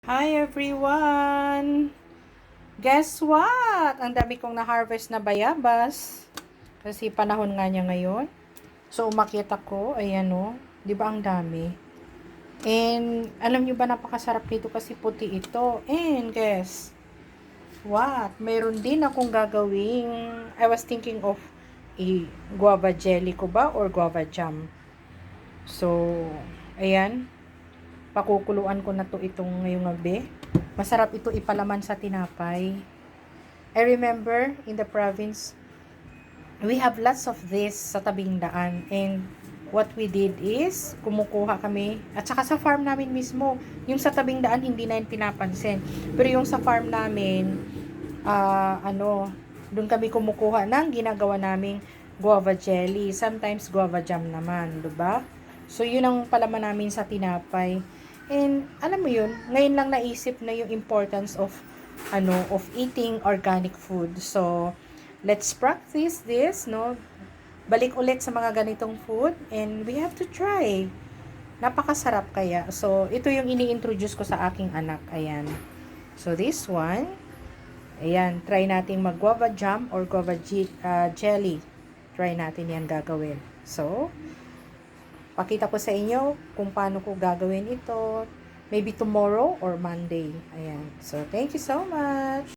Hi everyone! Guess what? Ang dami kong na-harvest na bayabas. Kasi panahon nga niya ngayon. So umakyat ako, ayan o. Di ba ang dami? And alam niyo ba napakasarap nito kasi puti ito. And guess what? Mayroon din akong gagawing, I was thinking of guava jelly ko ba or guava jam. So, ayan. Pakukuluan ko na to itong ngayong gabi. Masarap ito ipalaman sa tinapay. I remember in the province, we have lots of this sa tabing daan. And what we did is, kumukuha kami. At saka sa farm namin mismo, yung sa tabing daan hindi na yung pinapansin. Pero yung sa farm namin, doon kami kumukuha ng ginagawa naming guava jelly. Sometimes guava jam naman, diba? So yun ang palaman namin sa tinapay. And alam mo yun, ngayon lang naisip na yung importance of eating organic food. So let's practice this, no? Balik ulit sa mga ganitong food and we have to try. Napakasarap kaya. So ito yung ini-introduce ko sa aking anak. Ayan. So this one, ayan, try natin mag guava jam or guava jelly. Try natin yan gagawin. So pakita ko sa inyo kung paano ko gagawin ito. Maybe tomorrow or Monday. Ayan. So, thank you so much.